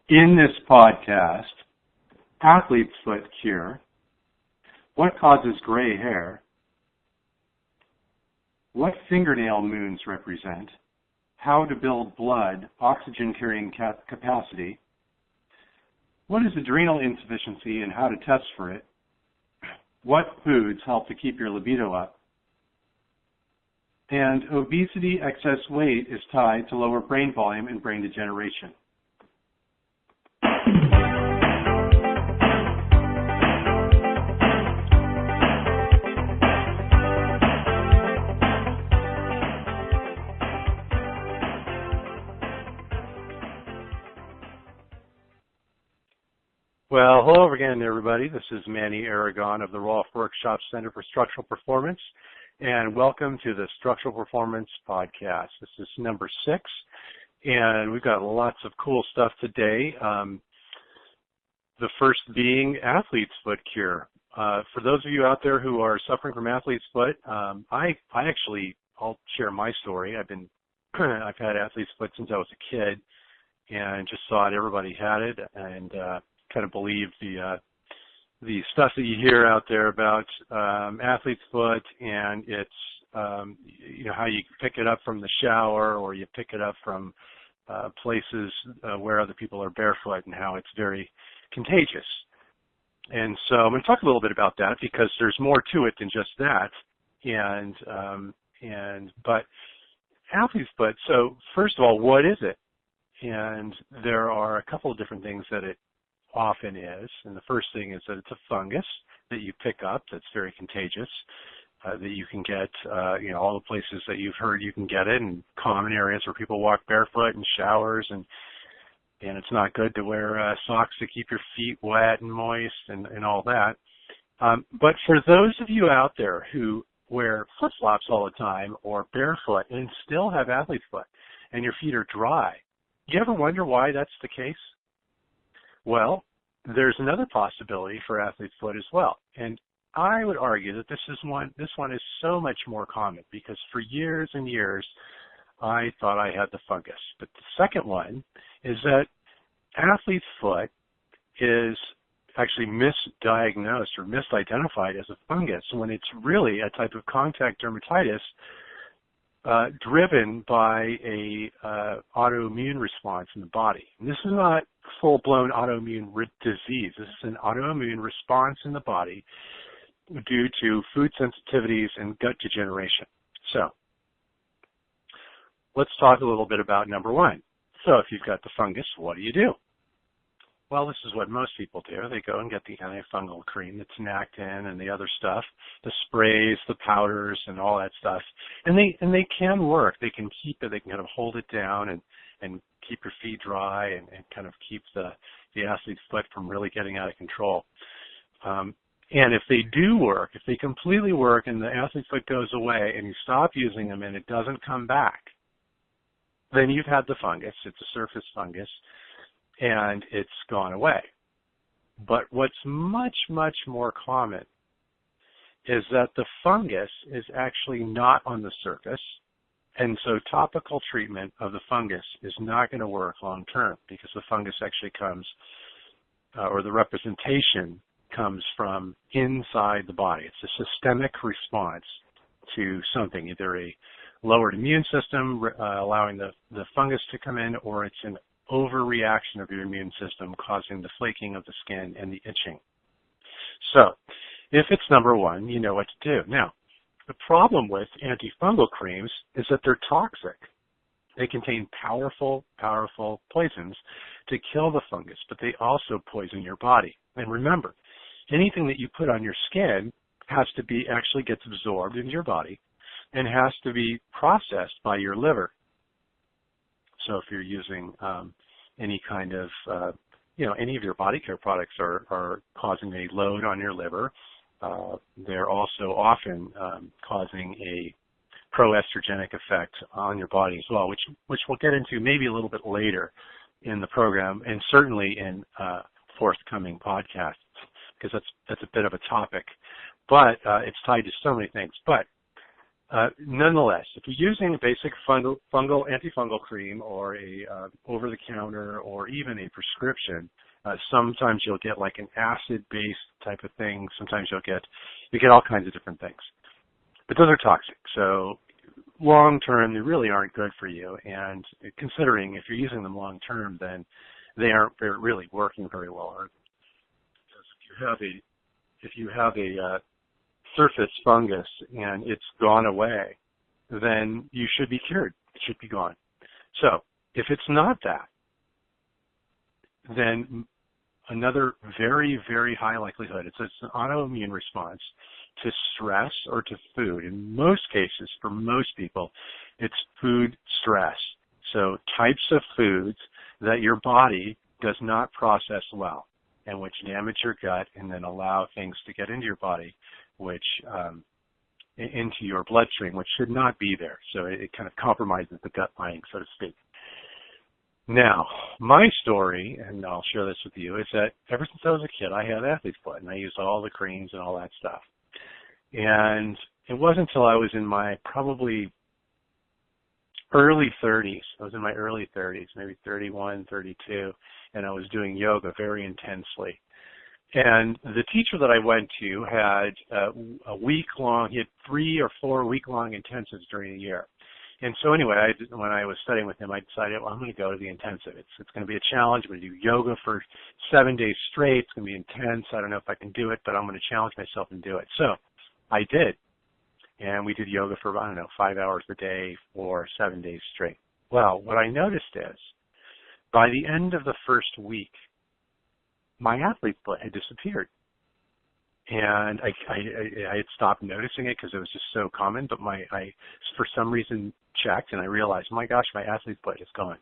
In this podcast, Athlete's Foot Cure, what causes gray hair, what fingernail moons represent, how to build blood oxygen-carrying capacity, what is adrenal insufficiency and how to test for it, what foods help to keep your libido up, and obesity excess weight is tied to lower brain volume and brain degeneration. Well, hello again, everybody. This is Manny Aragon of the Rolf Workshop Center for Structural Performance, and welcome to the Structural Performance Podcast. This is number 6, and we've got lots of cool stuff today. The first being Athlete's Foot Cure. For those of you out there who are suffering from athlete's foot, I'll share my story. I've had athlete's foot since I was a kid, and just thought everybody had it, and kind of believe the stuff that you hear out there about athlete's foot, and it's how you pick it up from the shower or you pick it up from places where other people are barefoot, and how it's very contagious. And so I'm going to talk a little bit about that because there's more to it than just that. But athlete's foot. So first of all, what is it? And there are a couple of different things that it often is, and the first thing is that it's a fungus that you pick up that's very contagious, that you can get, all the places that you've heard you can get it, in common areas where people walk barefoot in showers, and it's not good to wear socks to keep your feet wet and moist and all that. But for those of you out there who wear flip-flops all the time or barefoot and still have athlete's foot and your feet are dry, you ever wonder why that's the case? Well, there's another possibility for athlete's foot as well, and I would argue that this one is so much more common because for years and years I thought I had the fungus. But the second one is that athlete's foot is actually misdiagnosed or misidentified as a fungus when it's really a type of contact dermatitis driven by a autoimmune response in the body. And this is not full-blown autoimmune disease. This is an autoimmune response in the body due to food sensitivities and gut degeneration. So let's talk a little bit about number 1. So if you've got the fungus, what do? Well, this is what most people do. They go and get the antifungal cream, the Tinactin and the other stuff, the sprays, the powders, and all that stuff. And they can work. They can keep it. They can kind of hold it down and keep your feet dry and kind of keep the athlete's foot from really getting out of control. And if they do work, if they completely work and the athlete's foot goes away and you stop using them and it doesn't come back, then you've had the fungus. It's a surface fungus, and it's gone away. But what's much, much more common is that the fungus is actually not on the surface, and so topical treatment of the fungus is not going to work long term because the fungus actually comes, or the representation comes from inside the body. It's a systemic response to something, either a lowered immune system allowing the fungus to come in, or it's an overreaction of your immune system causing the flaking of the skin and the itching. So if it's number 1, you know what to do. Now, the problem with antifungal creams is that they're toxic. They contain powerful, powerful poisons to kill the fungus, but they also poison your body. And remember, anything that you put on your skin has to actually gets absorbed into your body and has to be processed by your liver. So if you're using any kind of, any of your body care products are causing a load on your liver, they're also often causing a proestrogenic effect on your body as well, which we'll get into maybe a little bit later in the program, and certainly in forthcoming podcasts, because that's a bit of a topic. But it's tied to so many things. But Nonetheless, if you're using a basic fungal antifungal cream or a over-the-counter or even a prescription, sometimes you'll get like an acid-based type of thing. Sometimes you get all kinds of different things. But those are toxic. So long-term, they really aren't good for you. And considering if you're using them long-term, then they aren't really working very well. Because if you have a surface fungus and it's gone away, then you should be cured. It should be gone. So if it's not that, then another very, very high likelihood, it's an autoimmune response to stress or to food. In most cases, for most people, it's food stress. So types of foods that your body does not process well and which damage your gut and then allow things to get into your body, which into your bloodstream, which should not be there. So it kind of compromises the gut lining, so to speak. Now, my story, and I'll share this with you, is that ever since I was a kid, I had athlete's foot, and I used all the creams and all that stuff. And it wasn't until I was in my probably early 30s, I was in my early 30s, maybe 31, 32, and I was doing yoga very intensely. And the teacher that I went to had a week-long, he had 3 or 4 week-long intensives during the year. And so anyway, when I was studying with him, I decided, well, I'm going to go to the intensive. It's going to be a challenge. I'm going to do yoga for 7 days straight. It's going to be intense. I don't know if I can do it, but I'm going to challenge myself and do it. So I did. And we did yoga for, 5 hours a day for 7 days straight. Well, what I noticed is by the end of the first week, my athlete foot had disappeared. And I had stopped noticing it because it was just so common, but I for some reason checked and I realized, oh my gosh, my athlete foot is gone.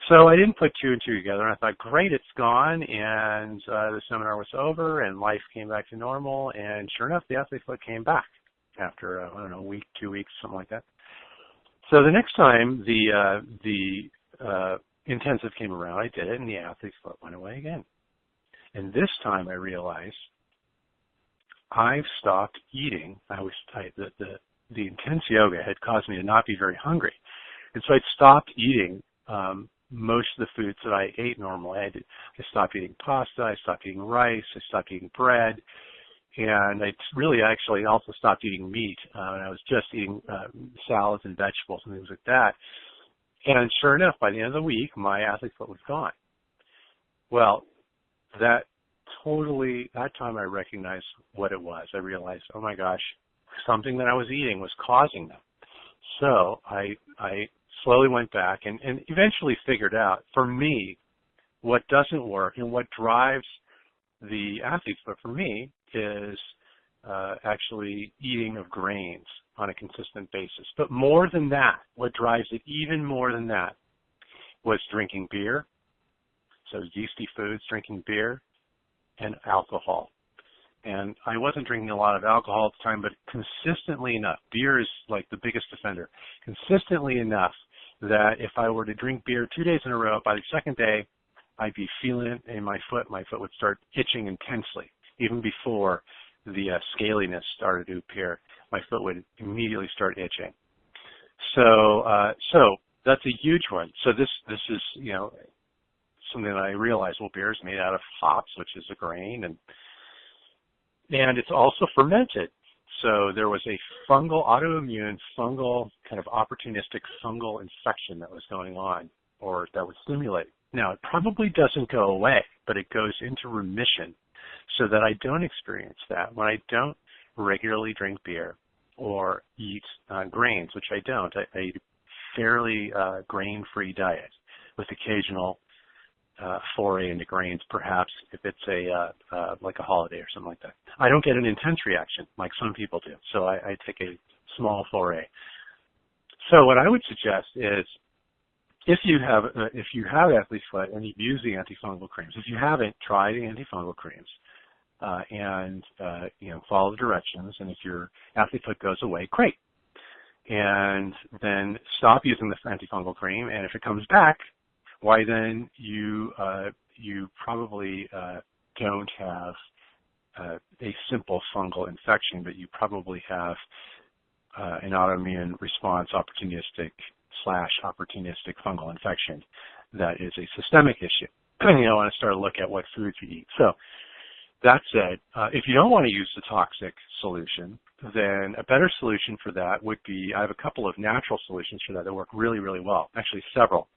So I didn't put 2 and 2 together, and I thought, great, it's gone, and the seminar was over and life came back to normal, and sure enough, the athlete foot came back after, a week, 2 weeks, something like that. So the next time the intensive came around, I did it, and the athlete foot went away again. And this time I realized I've stopped eating. The intense yoga had caused me to not be very hungry. And so I'd stopped eating most of the foods that I ate normally. I stopped eating pasta, I stopped eating rice, I stopped eating bread, and I really actually also stopped eating meat. And I was just eating salads and vegetables and things like that. And sure enough, by the end of the week, my athlete foot was gone. Well, that time I recognized what it was. I realized, oh my gosh, something that I was eating was causing them. So I slowly went back and eventually figured out, for me, what doesn't work and what drives the athlete's foot for me is actually eating of grains on a consistent basis. But more than that, what drives it even more than that was drinking beer. So yeasty foods, drinking beer, and alcohol. And I wasn't drinking a lot of alcohol at the time, but consistently enough, beer is like the biggest offender, consistently enough that if I were to drink beer 2 days in a row, by the second day, I'd be feeling it in my foot. My foot would start itching intensely. Even before the scaliness started to appear, my foot would immediately start itching. So that's a huge one. So this is, something that I realized, well, beer is made out of hops, which is a grain, and it's also fermented. So there was a autoimmune fungal, kind of opportunistic fungal infection that was going on, or that was stimulated. Now, it probably doesn't go away, but it goes into remission so that I don't experience that when I don't regularly drink beer or eat grains, which I don't. I eat a fairly grain-free diet with occasional foray into grains, perhaps if it's like a holiday or something like that. I don't get an intense reaction like some people do, so I take a small foray. So what I would suggest is, if you have athlete's foot and you've used the antifungal creams, if you haven't, try the antifungal creams and follow the directions. And if your athlete foot goes away, great. And then stop using the antifungal cream. And if it comes back, why then you probably don't have a simple fungal infection, but you probably have an autoimmune response, opportunistic fungal infection that is a systemic issue. You want to start to look at what foods you eat. So that said, if you don't want to use the toxic solution, then a better solution for that would be, I have a couple of natural solutions for that work really, really well, actually several.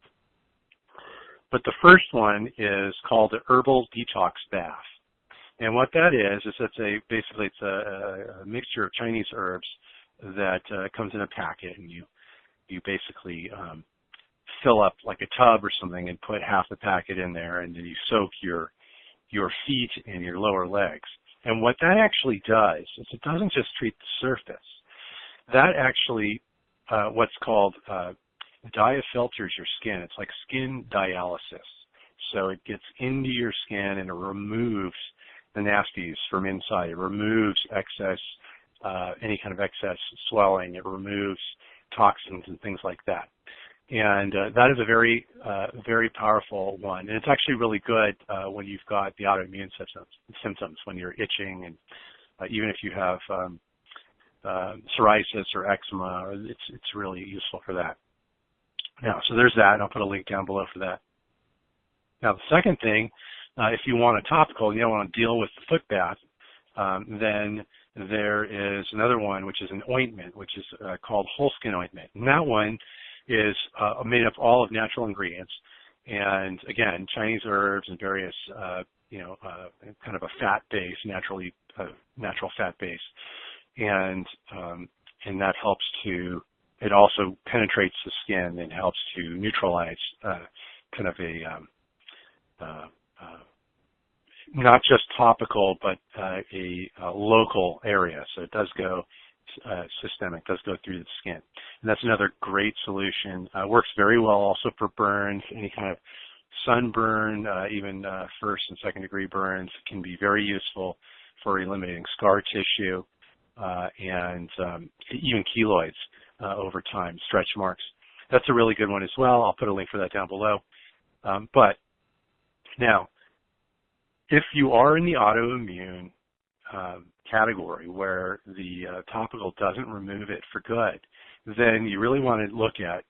But the first one is called the herbal detox bath. And what that is basically it's a mixture of Chinese herbs that comes in a packet, and you basically fill up like a tub or something and put half the packet in there, and then you soak your feet and your lower legs. And what that actually does is it doesn't just treat the surface. That actually, what's called diafilters your skin. It's like skin dialysis. So it gets into your skin and it removes the nasties from inside. It removes excess, any kind of excess swelling. It removes toxins and things like that. And that is a very, very powerful one. And it's actually really good when you've got the autoimmune symptoms, when you're itching, and even if you have psoriasis or eczema, it's really useful for that. Now, so there's that, and I'll put a link down below for that. Now, the second thing, if you want a topical, you don't want to deal with the foot bath, then there is another one, which is an ointment, which is called whole skin ointment. And that one is made up all of natural ingredients, and again, Chinese herbs and various, kind of a fat base, natural fat base, and that helps to. It also penetrates the skin and helps to neutralize kind of not just topical, but a local area. So it does go systemic, does go through the skin. And that's another great solution. Works very well also for burns, any kind of sunburn, even first and second degree burns can be very useful for eliminating scar tissue and even keloids over time, stretch marks. That's a really good one as well. I'll put a link for that down below. But now, if you are in the autoimmune category where the topical doesn't remove it for good, then you really want to look at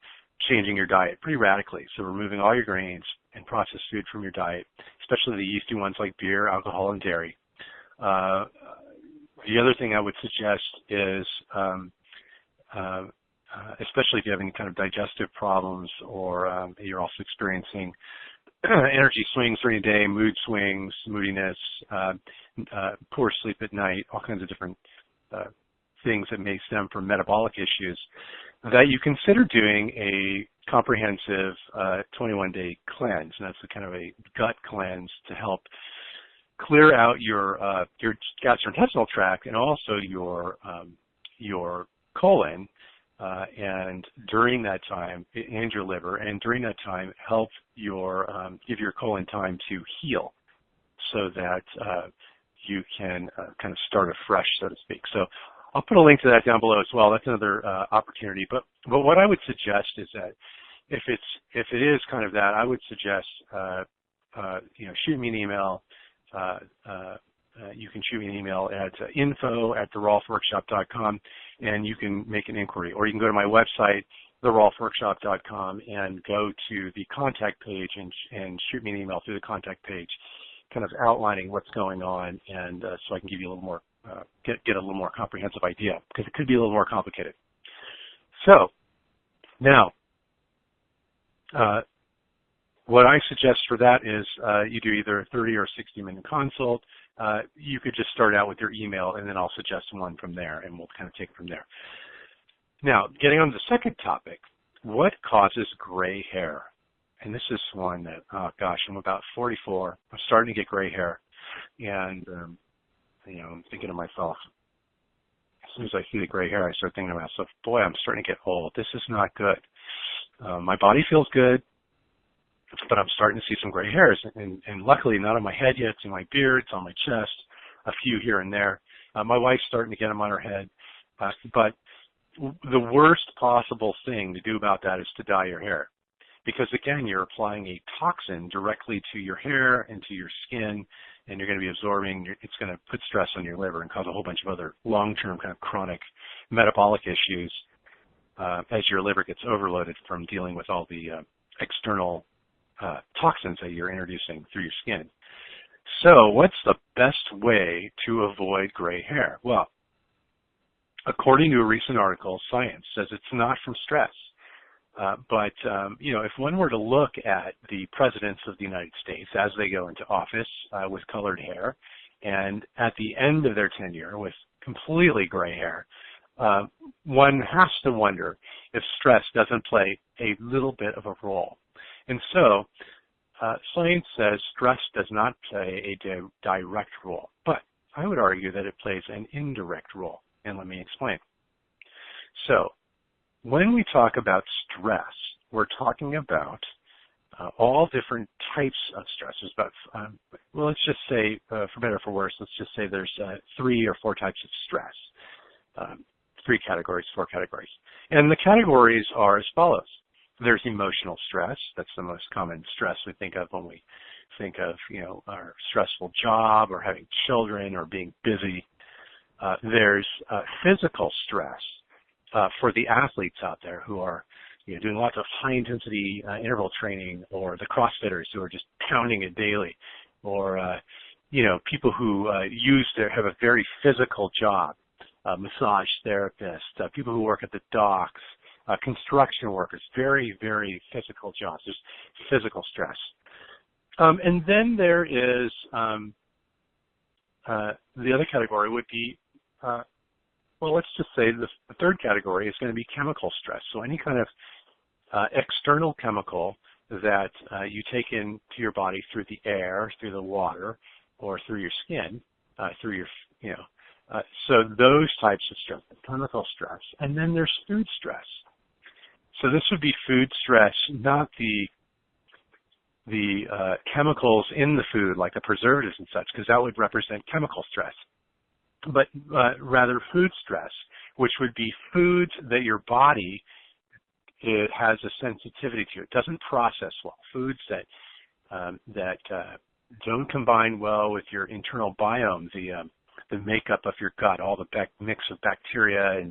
changing your diet pretty radically. So removing all your grains and processed food from your diet, especially the yeasty ones like beer, alcohol, and dairy. The other thing I would suggest is, especially if you have any kind of digestive problems or you're also experiencing energy swings during the day, mood swings, moodiness, poor sleep at night, all kinds of different things that may stem from metabolic issues, that you consider doing a comprehensive 21-day cleanse. And that's a kind of a gut cleanse to help clear out your gastrointestinal tract and also your colon. And during that time, and your liver, and during that time, help give your colon time to heal, so that you can kind of start afresh, so to speak. So I'll put a link to that down below as well. That's another opportunity. But what I would suggest is that if it is kind of that, I would suggest shoot me an email. You can shoot me an email at info@therolfworkshop.com, and you can make an inquiry. Or you can go to my website, therolfworkshop.com, and go to the contact page and shoot me an email through the contact page, kind of outlining what's going on, and so I can give you a little more, get a little more comprehensive idea, because it could be a little more complicated. So, now, what I suggest for that is you do either a 30 or 60-minute consult. You could just start out with your email, and then I'll suggest one from there, and we'll kind of take it from there. Now, getting on to the second topic, what causes gray hair? And this is one that, oh gosh, I'm about 44. I'm starting to get gray hair, and I'm thinking to myself, as soon as I see the gray hair, I start thinking to myself, boy, I'm starting to get old. This is not good. My body feels good, but I'm starting to see some gray hairs, and luckily not on my head yet. It's in my beard, it's on my chest, a few here and there. My wife's starting to get them on her head, but the worst possible thing to do about that is to dye your hair, because again, you're applying a toxin directly to your hair and to your skin, and you're going to be absorbing, it's going to put stress on your liver and cause a whole bunch of other long-term kind of chronic metabolic issues as your liver gets overloaded from dealing with all the external toxins that you're introducing through your skin. So what's the best way to avoid gray hair? Well, according to a recent article, science says it's not from stress. But if one were to look at the presidents of the United States as they go into office with colored hair, and at the end of their tenure with completely gray hair, one has to wonder if stress doesn't play a little bit of a role. And so science says stress does not play a direct role, but I would argue that it plays an indirect role, and let me explain. So when we talk about stress, we're talking about all different types of stress. There's about, well, let's just say, for better or for worse, let's just say there's 3 or 4 types of stress. 3 categories, 4 categories. And the categories are as follows. There's emotional stress. That's the most common stress we think of when we think of, our stressful job or having children or being busy. There's physical stress for the athletes out there who are doing lots of high-intensity interval training, or the CrossFitters who are just pounding it daily, or people who have a very physical job, massage therapists, people who work at the docks, construction workers, very, very physical jobs. There's physical stress. And then there is the other category would be, well, let's just say the third category is going to be chemical stress. So any kind of external chemical that you take into your body through the air, through the water, or through your skin, through your, so those types of stress, chemical stress. And then there's food stress. So this would be food stress, not the chemicals in the food, like the preservatives and such, because that would represent chemical stress, but rather food stress, which would be foods that your body has a sensitivity to. It doesn't process well. Foods that don't combine well with your internal biome, the makeup of your gut, all the mix of bacteria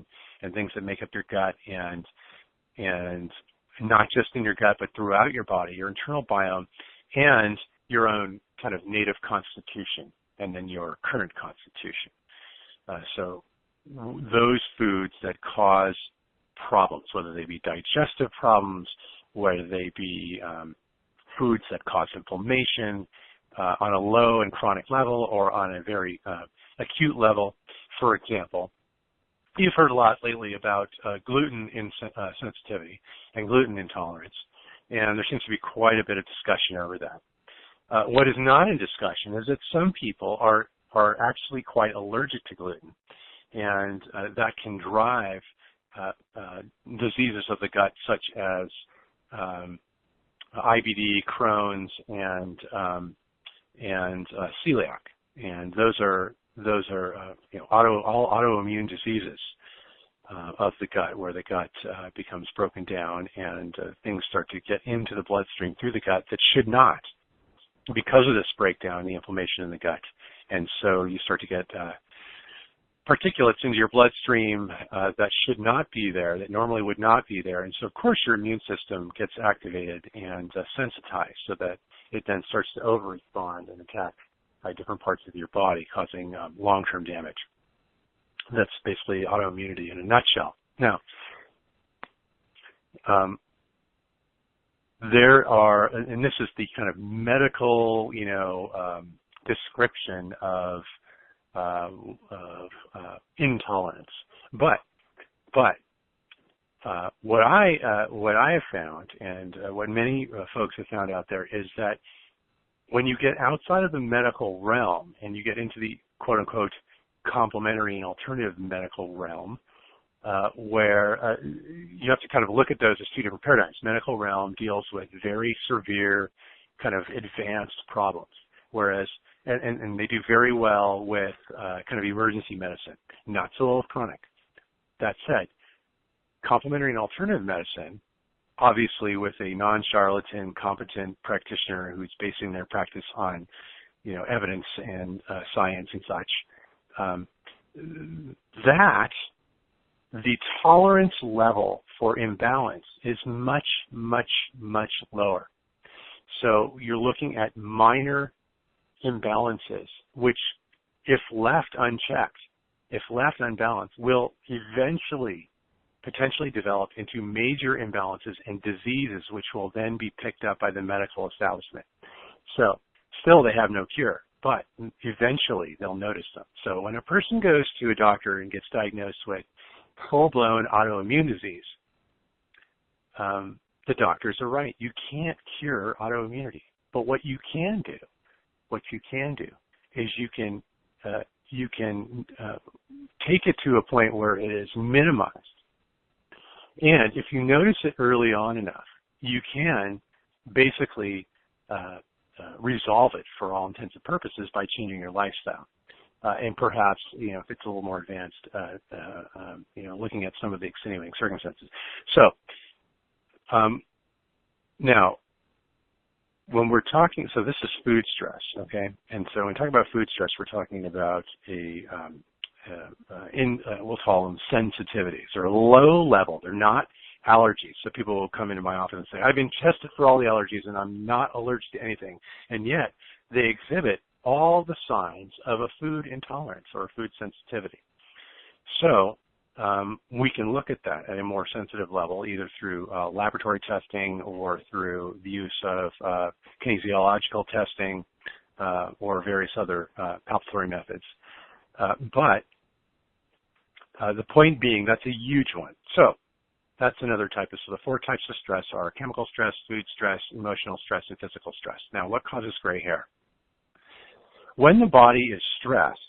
and things that make up your gut, and not just in your gut, but throughout your body, your internal biome, and your own kind of native constitution, and then your current constitution. So those foods that cause problems, whether they be digestive problems, whether they be foods that cause inflammation on a low and chronic level or on a very acute level. For example, you've heard a lot lately about gluten sensitivity and gluten intolerance, and there seems to be quite a bit of discussion over that. What is not in discussion is that some people are actually quite allergic to gluten, and that can drive diseases of the gut such as IBD, Crohn's, and celiac, and those are all autoimmune diseases of the gut, where the gut becomes broken down and things start to get into the bloodstream through the gut that should not, because of this breakdown, the inflammation in the gut. And so you start to get particulates into your bloodstream that should not be there, that normally would not be there. And so, of course, your immune system gets activated and sensitized so that it then starts to over-respond and attack different parts of your body, causing long-term damage. That's basically autoimmunity in a nutshell. Now, there are, and this is the kind of medical, description of intolerance. But what I have found, and what many folks have found out there, is that when you get outside of the medical realm and you get into the quote-unquote complementary and alternative medical realm, where you have to kind of look at those as 2 different paradigms. Medical realm deals with very severe, kind of advanced problems, whereas, and they do very well with kind of emergency medicine, not so well with chronic. That said, complementary and alternative medicine, obviously with a non-charlatan, competent practitioner who's basing their practice on, evidence and science and such, that the tolerance level for imbalance is much, much, much lower. So you're looking at minor imbalances, which, if left unchecked, if left unbalanced, will eventually potentially develop into major imbalances and diseases, which will then be picked up by the medical establishment. So still they have no cure, but eventually they'll notice them. So when a person goes to a doctor and gets diagnosed with full-blown autoimmune disease, the doctors are right. You can't cure autoimmunity. But what you can do is you can take it to a point where it is minimized. And if you notice it early on enough, you can basically resolve it for all intents and purposes by changing your lifestyle. And perhaps, if it's a little more advanced, looking at some of the extenuating circumstances. So, now, when we're talking, so this is food stress, okay? And so when we talk about food stress, we're talking about we'll call them sensitivities. They're low level. They're not allergies. So people will come into my office and say, I've been tested for all the allergies and I'm not allergic to anything. And yet they exhibit all the signs of a food intolerance or a food sensitivity. So we can look at that at a more sensitive level, either through laboratory testing or through the use of kinesiological testing or various other palpatory methods. But the point being, that's a huge one. So that's another type of, so the four types of stress are chemical stress, food stress, emotional stress, and physical stress. Now, what causes gray hair? When the body is stressed,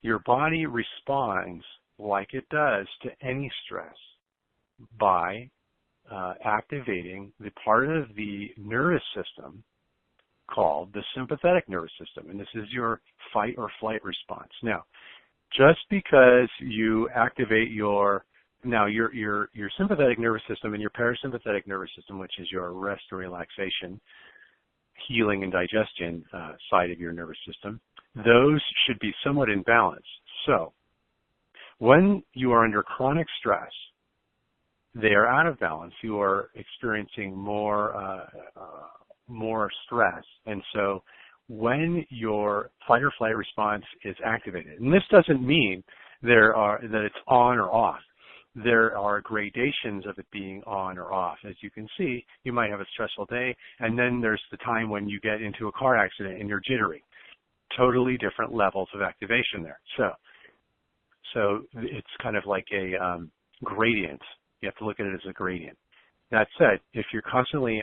your body responds like it does to any stress by activating the part of the nervous system called the sympathetic nervous system, and this is your fight or flight response. Now, just because you activate your sympathetic nervous system and your parasympathetic nervous system, which is your rest and relaxation, healing and digestion side of your nervous system, those should be somewhat in balance. So when you are under chronic stress, they are out of balance. You are experiencing more stress. And so when your fight or flight response is activated, and this doesn't mean that it's on or off. There are gradations of it being on or off. As you can see, you might have a stressful day, and then there's the time when you get into a car accident and you're jittery. Totally different levels of activation there. So it's kind of like a gradient. You have to look at it as a gradient. That said, if you're constantly,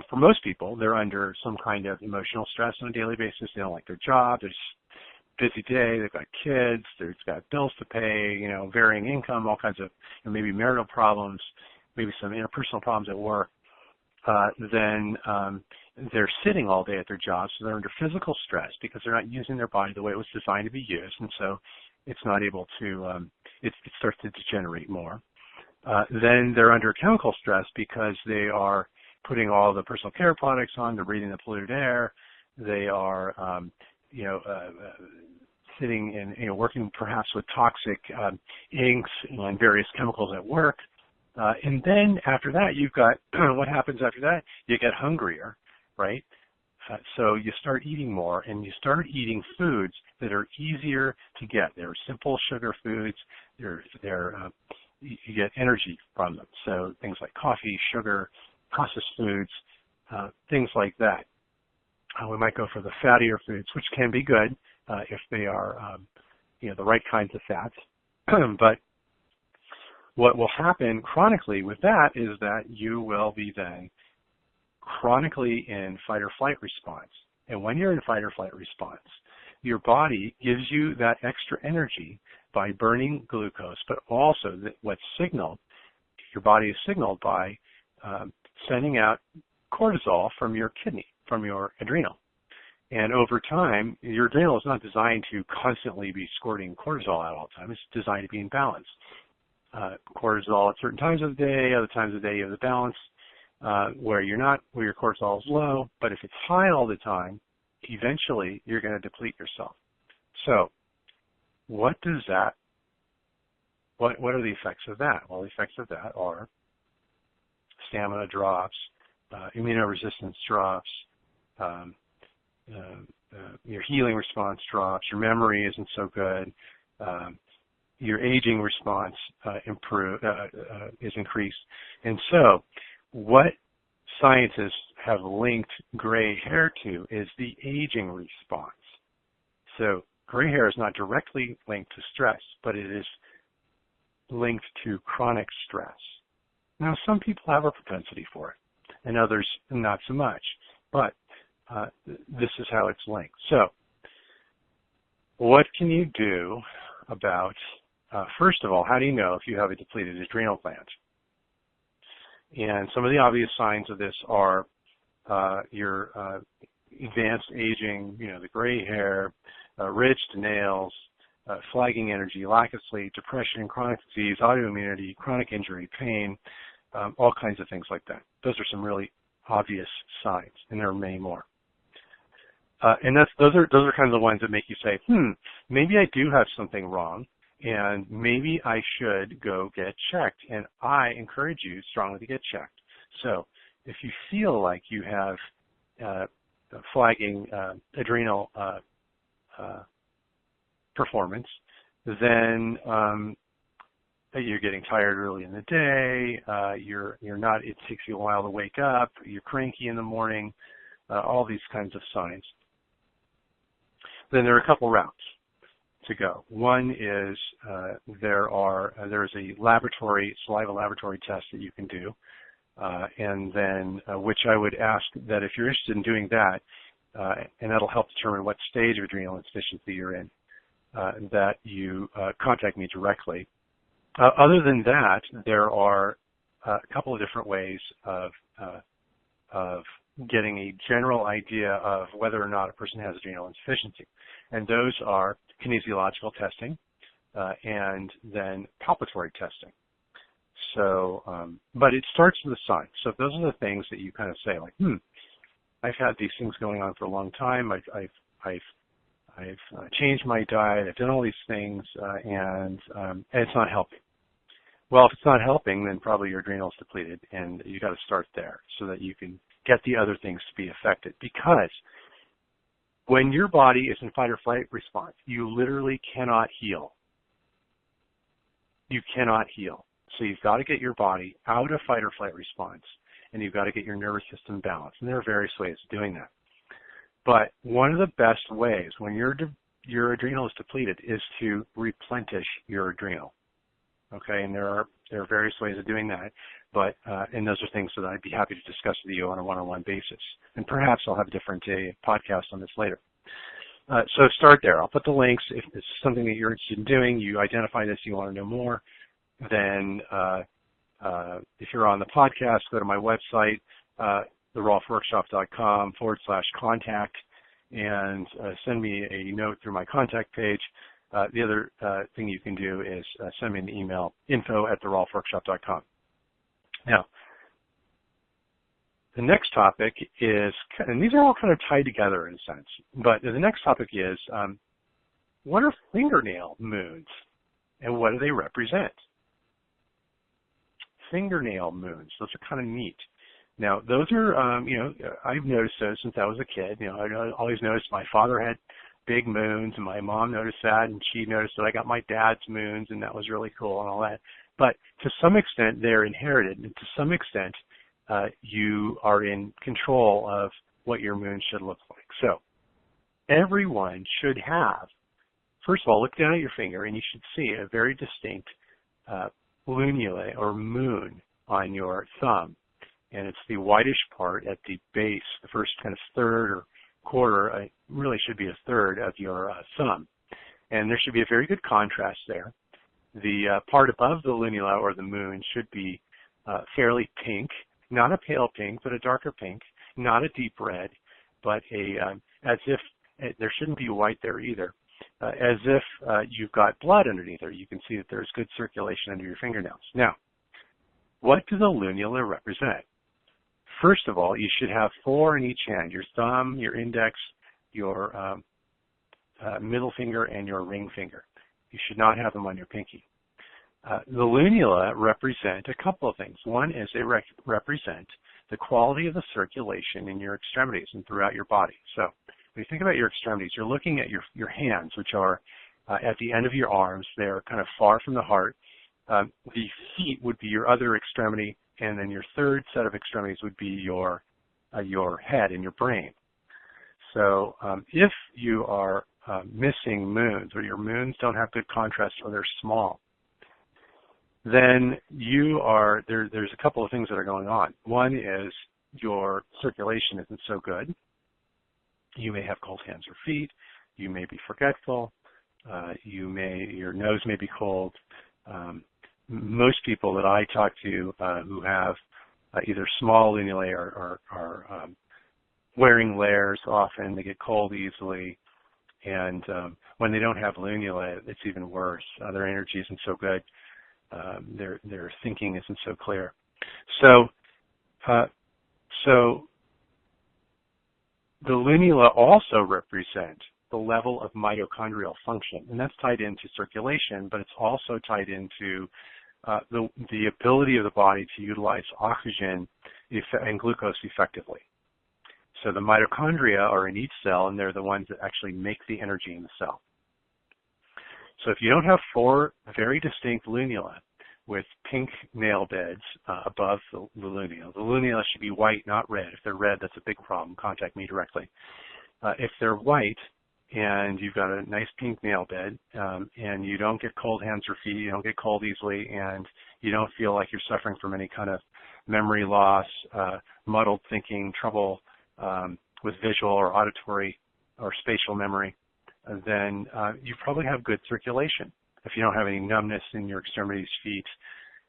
for most people, they're under some kind of emotional stress on a daily basis. They don't like their job. There's busy day, they've got kids, they've got bills to pay, varying income, all kinds of, maybe marital problems, maybe some interpersonal problems at work, then they're sitting all day at their jobs, so they're under physical stress because they're not using their body the way it was designed to be used, and so it's not able to, it starts to degenerate more. Then they're under chemical stress because they are putting all the personal care products on, they're breathing the polluted air, they are, sitting and working perhaps with toxic inks and various chemicals at work. And then after that, you've got, what happens after that? You get hungrier, right? So you start eating more, and you start eating foods that are easier to get. They're simple sugar foods. You get energy from them. So things like coffee, sugar, processed foods, things like that. We might go for the fattier foods, which can be good if they are, the right kinds of fats. But what will happen chronically with that is that you will be then chronically in fight or flight response. And when you're in fight or flight response, your body gives you that extra energy by burning glucose, but also what's signaled, your body is signaled by sending out cortisol from your kidney, from your adrenal. And over time, your adrenal is not designed to constantly be squirting cortisol out all the time. It's designed to be in balance. Cortisol at certain times of the day, other times of the day you have the balance. where your cortisol is low, but if it's high all the time, eventually you're going to deplete yourself. So what are the effects of that? Well, the effects of that are stamina drops, immunoresistance drops, your healing response drops, your memory isn't so good, your aging response is increased. And so what scientists have linked gray hair to is the aging response. So gray hair is not directly linked to stress, but it is linked to chronic stress. Now, some people have a propensity for it, and others not so much, but this is how it's linked. So what can you do about, first of all, how do you know if you have a depleted adrenal gland? And some of the obvious signs of this are your advanced aging, the gray hair, ridged nails, flagging energy, lack of sleep, depression, chronic disease, autoimmunity, chronic injury, pain, all kinds of things like that. Those are some really obvious signs, and there are many more. And those are kind of the ones that make you say, maybe I do have something wrong, and maybe I should go get checked. And I encourage you strongly to get checked. So if you feel like you have flagging adrenal performance, then you're getting tired early in the day, it takes you a while to wake up, you're cranky in the morning, all these kinds of signs. Then there are a couple routes to go. One is there's a saliva laboratory test that you can do, and then which I would ask that if you're interested in doing that, and that'll help determine what stage of adrenal insufficiency you're in, that you contact me directly. Other than that, there are a couple of different ways of getting a general idea of whether or not a person has adrenal insufficiency. And those are kinesiological testing and then palpatory testing. So, but it starts with the signs. So those are the things that you kind of say, like, I've had these things going on for a long time. I've changed my diet. I've done all these things, and it's not helping. Well, if it's not helping, then probably your adrenal's depleted, and you got to start there so that you can get the other things to be affected. Because when your body is in fight or flight response, you literally cannot heal. You cannot heal. So you've got to get your body out of fight or flight response, and you've got to get your nervous system balanced. And there are various ways of doing that. But one of the best ways when your adrenal is depleted is to replenish your adrenal. Okay, and there are various ways of doing that, but and those are things that I'd be happy to discuss with you on a one-on-one basis. And perhaps I'll have a different podcast on this later. So start there. I'll put the links. If this is something that you're interested in doing, you identify this, you want to know more, then if you're on the podcast, go to my website, therolfworkshop.com/contact, and send me a note through my contact page. The other thing you can do is send me an email, info@therolfworkshop.com. Now, the next topic is, and these are all kind of tied together in a sense, but the next topic is, what are fingernail moons, and what do they represent? Fingernail moons, those are kind of neat. Now, those are, I've noticed those since I was a kid. I always noticed my father had big moons, and my mom noticed that, and she noticed that I got my dad's moons, and that was really cool and all that. But to some extent, they're inherited, and to some extent, you are in control of what your moon should look like. So everyone should have, first of all, look down at your finger, and you should see a very distinct lunula or moon on your thumb. And it's the whitish part at the base, the first kind of third or quarter, really should be a third of your thumb. And there should be a very good contrast there. The part above the lunula or the moon should be fairly pink, not a pale pink, but a darker pink, not a deep red, but as if, there shouldn't be white there either, as if you've got blood underneath there. You can see that there's good circulation under your fingernails. Now, what do the lunula represent? first of all, you should have 4 in each hand: your thumb, your index, your middle finger, and your ring finger. You should not have them on your pinky. The lunula represent a couple of things. One is they represent the quality of the circulation in your extremities and throughout your body. So when you think about your extremities, you're looking at your hands, which are at the end of your arms. They're kind of far from the heart. The feet would be your other extremity, and then your third set of extremities would be your head and your brain. So if you are missing moons, or your moons don't have good contrast, or they're small, then there's a couple of things that are going on. One is your circulation isn't so good. You may have cold hands or feet. You may be forgetful. Your nose may be cold. Most people that I talk to who have either small lunulae or are wearing layers often, they get cold easily. And when they don't have lunulae, it's even worse. Their energy isn't so good. Their thinking isn't so clear. So the lunula also represent the level of mitochondrial function, and that's tied into circulation, but it's also tied into the ability of the body to utilize oxygen and glucose effectively. So the mitochondria are in each cell, and they're the ones that actually make the energy in the cell. So if you don't have 4 very distinct lunula with pink nail beds above the lunula, the lunula should be white, not red. If they're red, that's a big problem. Contact me directly. If they're white and you've got a nice pink nail bed and you don't get cold hands or feet, you don't get cold easily, and you don't feel like you're suffering from any kind of memory loss, muddled thinking, trouble with visual or auditory or spatial memory, then you probably have good circulation if you don't have any numbness in your extremities, feet,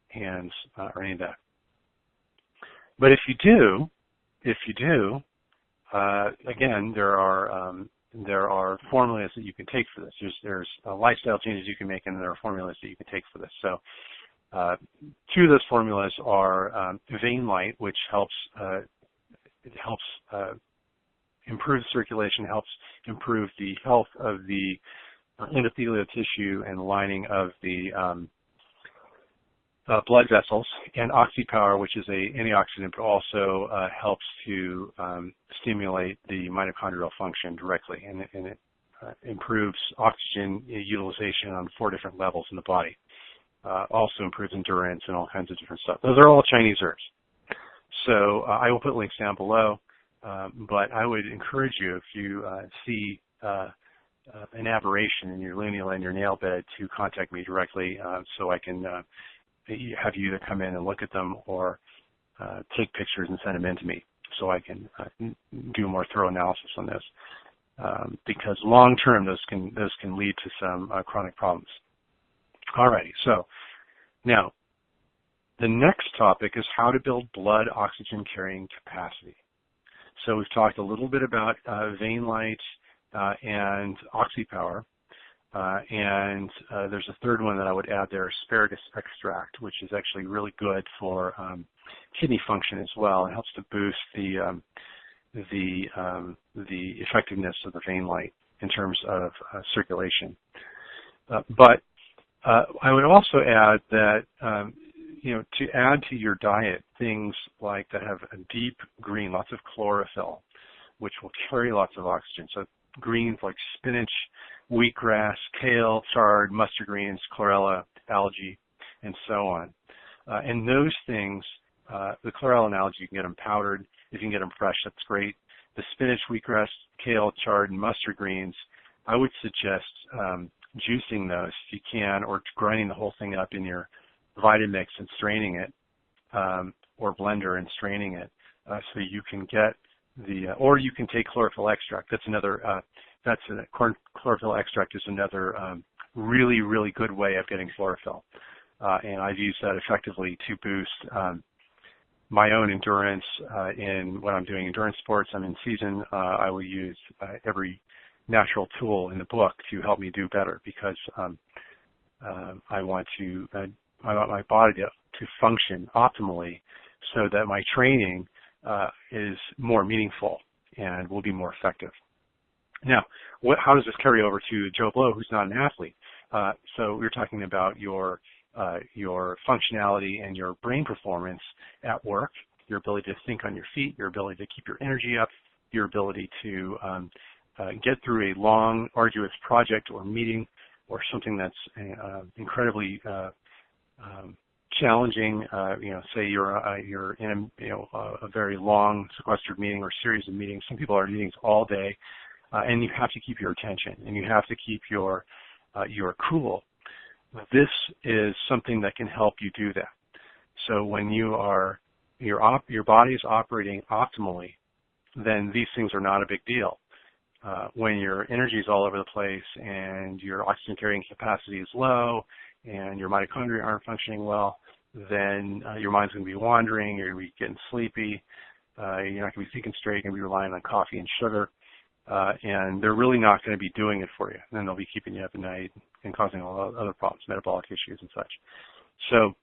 hands, or any of that. But if you do, again, there are formulas that you can take for this. There's lifestyle changes you can make, and there are formulas that you can take for this. So 2 of those formulas are vein light, which helps improve circulation, helps improve the health of the endothelial tissue and lining of the blood vessels, and oxypower, which is an antioxidant, but also helps to stimulate the mitochondrial function directly, and it improves oxygen utilization on 4 different levels in the body. Also improves endurance and all kinds of different stuff. Those are all Chinese herbs. So I will put links down below, but I would encourage you, if you see an aberration in your lunula and your nail bed, to contact me directly so I can have you either come in and look at them or take pictures and send them in to me so I can do a more thorough analysis on this. Because long term, those can lead to some chronic problems. Alrighty, so now the next topic is how to build blood oxygen carrying capacity. So we've talked a little bit about vein light and oxypower, and there's a third one that I would add there, asparagus extract, which is actually really good for kidney function as well. It helps to boost the effectiveness of the vein light in terms of circulation. But I would also add that to add to your diet things like that have a deep green, lots of chlorophyll, which will carry lots of oxygen. So greens like spinach, wheatgrass, kale, chard, mustard greens, chlorella, algae, and so on. And those things, the chlorella and algae, you can get them powdered. If you can get them fresh, that's great. The spinach, wheatgrass, kale, chard, and mustard greens, I would suggest juicing those if you can, or grinding the whole thing up in your Vitamix and straining it, or blender and straining it, so you can get or you can take chlorophyll extract. That's another, chlorophyll extract is another really, really good way of getting chlorophyll. And I've used that effectively to boost my own endurance in when I'm doing endurance sports. I'm in season. I will use every natural tool in the book to help me do better, because I want my body to function optimally, so that my training is more meaningful and will be more effective. Now, how does this carry over to Joe Blow, who's not an athlete? So we're talking about your functionality and your brain performance at work, your ability to think on your feet, your ability to keep your energy up, your ability to get through a long, arduous project or meeting or something that's incredibly challenging. Say you're in a very long sequestered meeting or series of meetings. Some people are in meetings all day, and you have to keep your attention and you have to keep your cool. This is something that can help you do that. So when your body is operating optimally, then these things are not a big deal. When your energy is all over the place and your oxygen carrying capacity is low and your mitochondria aren't functioning well, then your mind's going to be wandering, you're going to be getting sleepy, you're not going to be thinking straight, you're going to be relying on coffee and sugar, and they're really not going to be doing it for you. And then they'll be keeping you up at night and causing all other problems, metabolic issues and such. So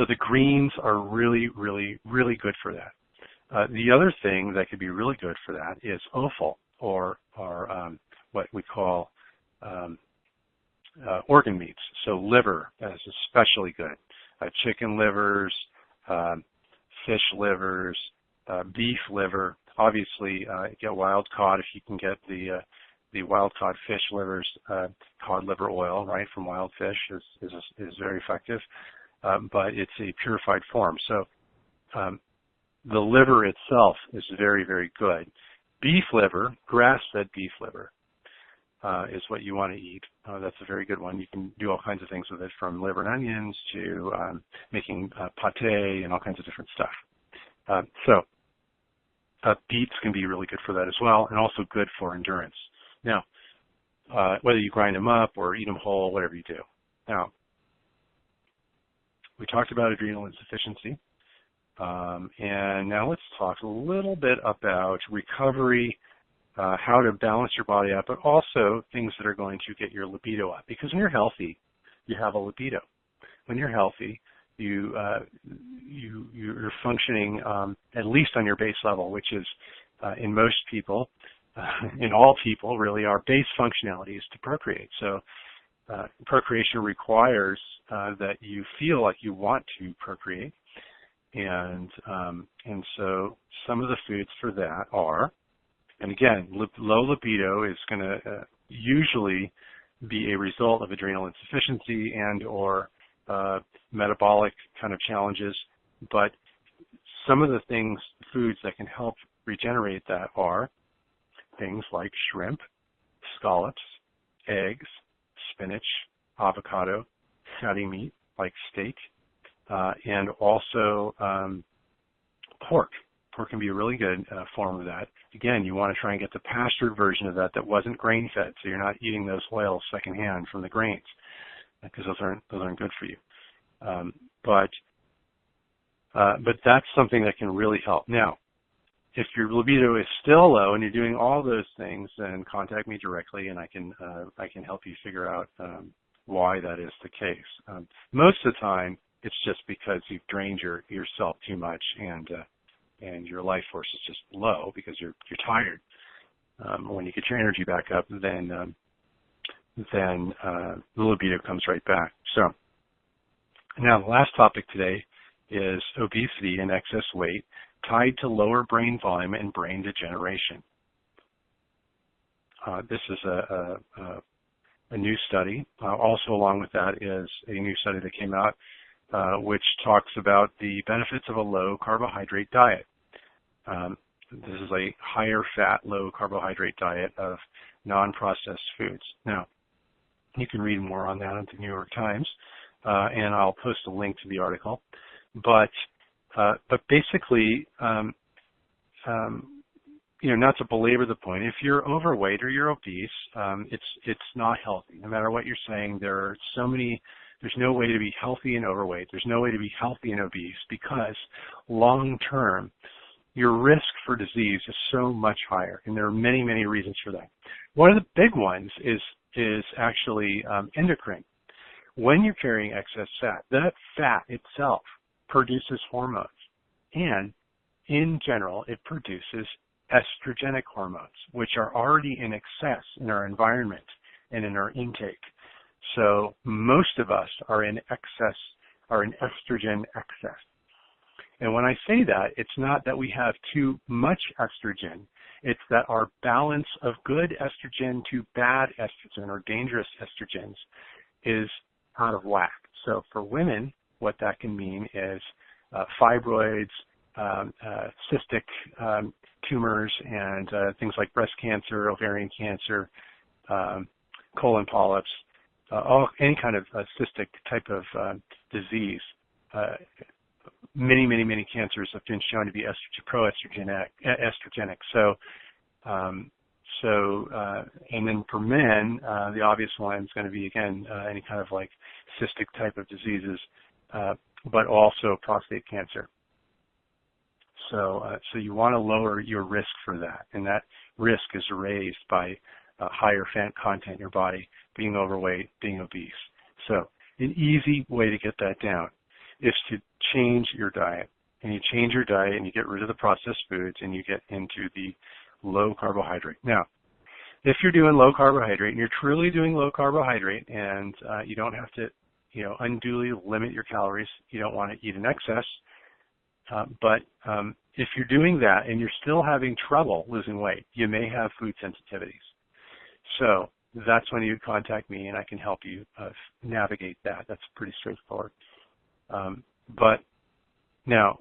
the greens are really, really, really good for that. The other thing that could be really good for that is offal, or what we call organ meats. So liver is especially good. Chicken livers, fish livers, beef liver. Obviously, get wild caught if you can get the wild caught fish livers. Cod liver oil, right, from wild fish is very effective, but it's a purified form. So the liver itself is very, very good. Beef liver, grass-fed beef liver, is what you want to eat. That's a very good one. You can do all kinds of things with it, from liver and onions to making pate and all kinds of different stuff. Beets can be really good for that as well, and also good for endurance. Now, whether you grind them up or eat them whole, whatever you do. Now, we talked about adrenal insufficiency. And now let's talk a little bit about recovery, how to balance your body up, but also things that are going to get your libido up. Because when you're healthy, you have a libido. When you're healthy, you're functioning at least on your base level, which is in most people, in all people really, our base functionality is to procreate. So procreation requires that you feel like you want to procreate. And so some of the foods for that are, and again, low libido is going to usually be a result of adrenal insufficiency and or metabolic kind of challenges. But some of the foods that can help regenerate that are things like shrimp, scallops, eggs, spinach, avocado, fatty meat like steak, and also pork. Pork can be a really good form of that. Again, you want to try and get the pastured version of that wasn't grain-fed, so you're not eating those oils secondhand from the grains, because those aren't good for you. But that's something that can really help. Now, if your libido is still low and you're doing all those things, then contact me directly, and I can help you figure out why that is the case. Most of the time, it's just because you've drained yourself too much, and your life force is just low because you're tired. When you get your energy back up, then the libido comes right back. So now the last topic today is obesity and excess weight tied to lower brain volume and brain degeneration. This is a new study. Also along with that is a new study that came out which talks about the benefits of a low carbohydrate diet. This is a higher fat, low carbohydrate diet of non-processed foods. Now, you can read more on that at the New York Times, and I'll post a link to the article. But basically, not to belabor the point, if you're overweight or you're obese, it's not healthy. No matter what you're saying, there's no way to be healthy and overweight. There's no way to be healthy and obese, because long term, your risk for disease is so much higher, and there are many, many reasons for that. One of the big ones is actually endocrine. When you're carrying excess fat, that fat itself produces hormones, and in general, it produces estrogenic hormones, which are already in excess in our environment and in our intake. So most of us are in estrogen excess. And when I say that, it's not that we have too much estrogen. It's that our balance of good estrogen to bad estrogen or dangerous estrogens is out of whack. So for women, what that can mean is fibroids, cystic tumors, and things like breast cancer, ovarian cancer, colon polyps, any kind of cystic type of disease. Many cancers have been shown to be estrogenic. So, and then for men, the obvious one is going to be, again, any kind of like cystic type of diseases, but also prostate cancer. So you want to lower your risk for that, and that risk is raised by higher fat content in your body, being overweight, being obese. So an easy way to get that down is to change your diet. And you change your diet and you get rid of the processed foods and you get into the low carbohydrate. Now, if you're doing low carbohydrate and you're truly doing low carbohydrate and you don't have to, unduly limit your calories, you don't want to eat in excess. But if you're doing that and you're still having trouble losing weight, you may have food sensitivities. So that's when you contact me and I can help you navigate that. That's pretty straightforward. But now,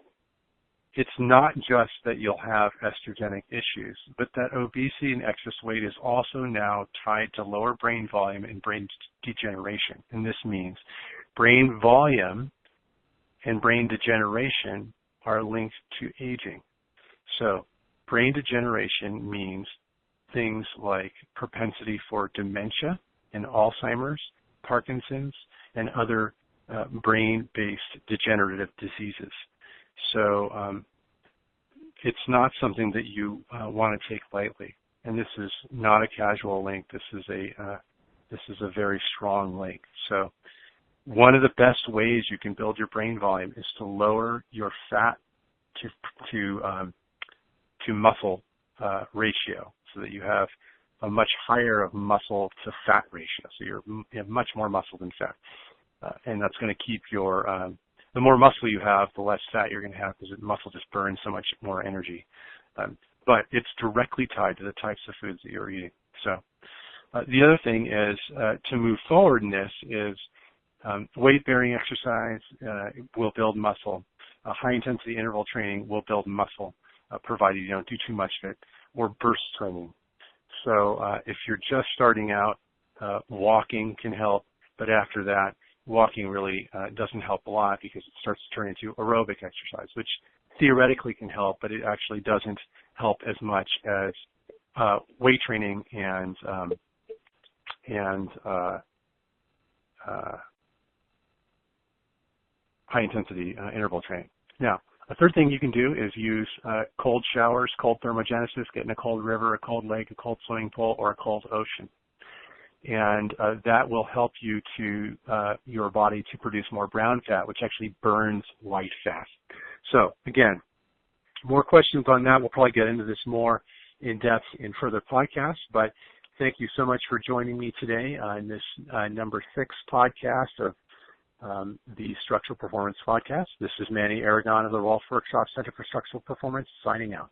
it's not just that you'll have estrogenic issues, but that obesity and excess weight is also now tied to lower brain volume and brain degeneration. And this means brain volume and brain degeneration are linked to aging. So brain degeneration means things like propensity for dementia and Alzheimer's, Parkinson's, and other brain-based degenerative diseases. So it's not something that you want to take lightly. And this is not a casual link. This is a very strong link. So one of the best ways you can build your brain volume is to lower your fat to muscle ratio, so that you have a much higher of muscle to fat ratio. So you have much more muscle than fat. And that's going to keep your, the more muscle you have, the less fat you're going to have, because muscle just burns so much more energy. But it's directly tied to the types of foods that you're eating. So the other thing is to move forward in this is weight-bearing exercise will build muscle. High-intensity interval training will build muscle, provided you don't do too much of it, or burst training. So if you're just starting out, walking can help, but after that, walking really doesn't help a lot because it starts to turn into aerobic exercise, which theoretically can help, but it actually doesn't help as much as weight training and high-intensity interval training. Now, a third thing you can do is use cold showers, cold thermogenesis, get in a cold river, a cold lake, a cold swimming pool, or a cold ocean. And that will help you to your body to produce more brown fat, which actually burns white fat. So again, more questions on that. We'll probably get into this more in depth in further podcasts, but thank you so much for joining me today on this number 6 podcast of the Structural Performance Podcast. This is Manny Aragon of the Rolf Workshop Center for Structural Performance signing out.